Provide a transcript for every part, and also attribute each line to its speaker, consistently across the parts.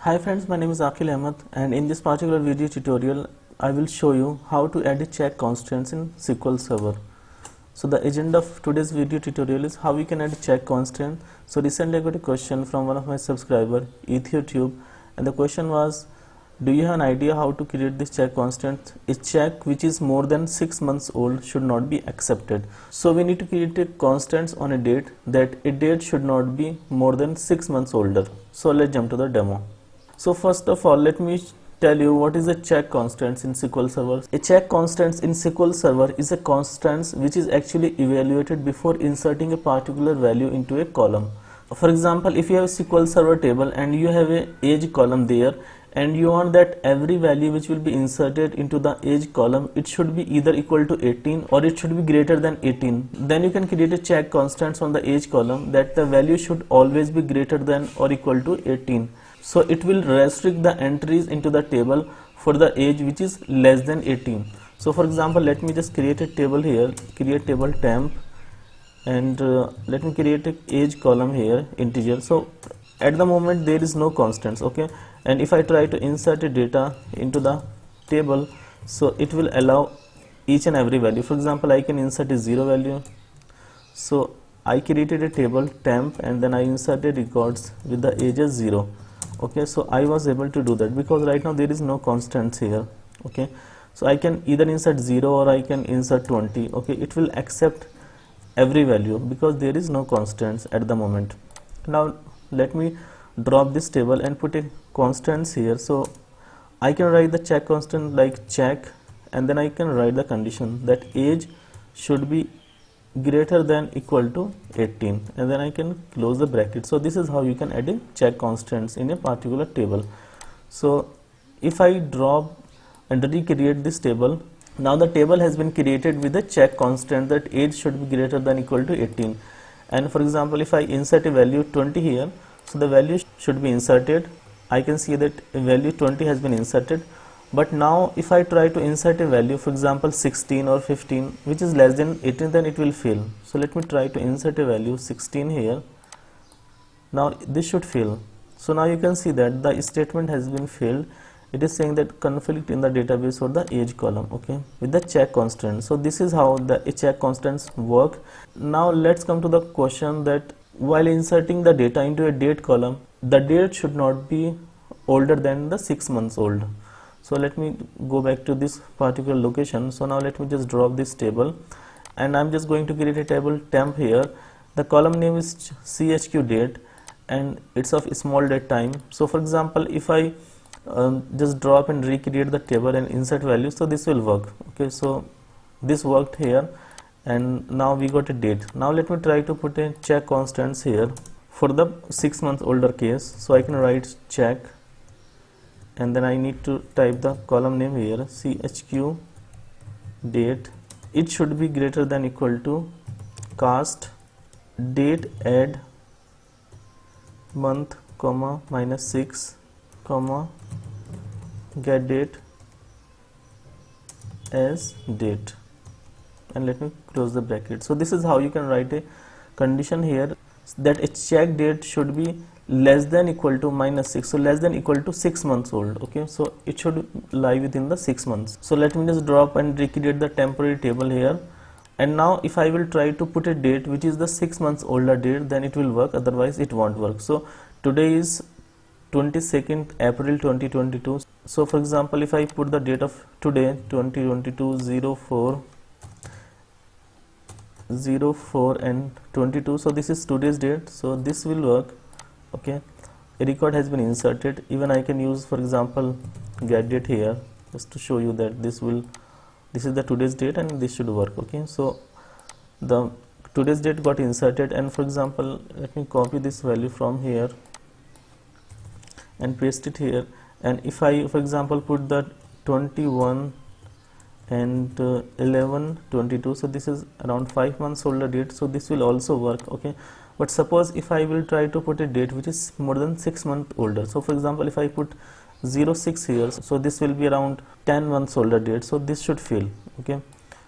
Speaker 1: Hi friends, my name is Akil Ahmed, and in this particular video tutorial I will show you how to add check constants in SQL Server. So the agenda of today's video tutorial is how we can add check constant. So recently I got a question from one of my subscriber, EthioTube, and the question was, do you have an idea how to create this check constant? A check which is more than 6 months old should not be accepted. So we need to create a constant on a date that a date should not be more than 6 months older. So let's jump to the demo. So first of all, let me tell you what is a check constants in SQL Server. A check constants in SQL Server is a constant which is actually evaluated before inserting a particular value into a column. For example, if you have a SQL Server table and you have a age column there, and you want that every value which will be inserted into the age column, it should be either equal to 18 or it should be greater than 18. Then you can create a check constants on the age column that the value should always be greater than or equal to 18. So it will restrict the entries into the table for the age which is less than 18. So for example, let me just create a table here, create table temp, and let me create a age column here, integer. So at the moment there is no constants, okay, and if I try to insert a data into the table, so it will allow each and every value. For example, I can insert a 0 value. So I created a table temp and then I inserted records with the age as 0. Okay, so I was able to do that because right now there is no constants here. Okay, so I can either insert 0 or I can insert 20. Okay, it will accept every value because there is no constants at the moment. Now let me drop this table and put a constants here. So I can write the check constant like check, and then I can write the condition that age should be greater than equal to 18, and then I can close the bracket. So this is how you can add a check constants in a particular table. So if I drop and recreate this table, now the table has been created with a check constant that age should be greater than equal to 18. And for example, if I insert a value 20 here, so the value should be inserted. I can see that a value 20 has been inserted, but now if I try to insert a value, for example 16 or 15, which is less than 18, then it will fail. So let me try to insert a value 16 here. Now this should fail. So now you can see that the statement has been failed. It is saying that conflict in the database or the age column, okay, with the check constant. So this is how the check constants work. Now let's come to the question that while inserting the data into a date column, the date should not be older than the 6 months old. So let me go back to this particular location. So now let me just drop this table, and I'm just going to create a table temp here. The column name is chq date and it's of small date time. So for example, if I just drop and recreate the table and insert values, so this will work. Okay, so this worked here, and now we got a date. Now let me try to put a check constants here for the 6 months older case. So I can write check, and then I need to type the column name here, chq date. It should be greater than equal to cast date add month comma -6 comma get date as date, and let me close the bracket. So this is how you can write a condition here that a check date should be less than equal to -6, so less than equal to 6 months old. Okay, so it should lie within the 6 months. So let me just drop and recreate the temporary table here, and now if I will try to put a date which is the 6 months older date, then it will work, otherwise it won't work. So today is 22nd April 2022. So for example, if I put the date of today 2022 04 and 22, so this is today's date, so this will work. Okay, a record has been inserted. Even I can use, for example, get date here just to show you that this is the today's date and this should work. Okay, so the today's date got inserted, and for example, let me copy this value from here and paste it here, and if I, for example, put the 21 and 11/22, so this is around 5 months older date, so this will also work. Okay, but suppose if I will try to put a date which is more than 6 months older, so for example, if I put 06 here, so this will be around 10 months older date, so this should fail. Okay,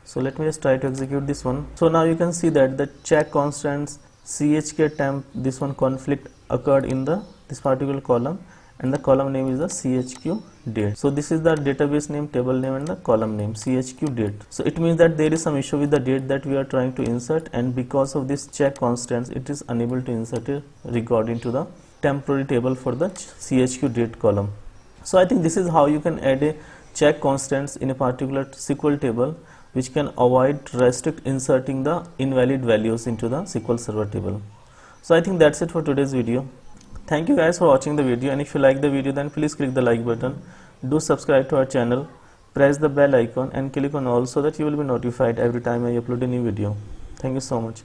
Speaker 1: so let me just try to execute this one. So now you can see that the check constants chk temp, this one conflict occurred in this particular column, and the column name is the chq date. So this is the database name, table name, and the column name chq date. So it means that there is some issue with the date that we are trying to insert, and because of this check constants it is unable to insert a record into the temporary table for the chq date column. So I think this is how you can add a check constants in a particular SQL table, which can avoid restrict inserting the invalid values into the SQL Server table. So I think that's it for today's video. Thank you guys for watching the video, and if you like the video then please click the like button, do subscribe to our channel, press the bell icon and click on all so that you will be notified every time I upload a new video. Thank you so much.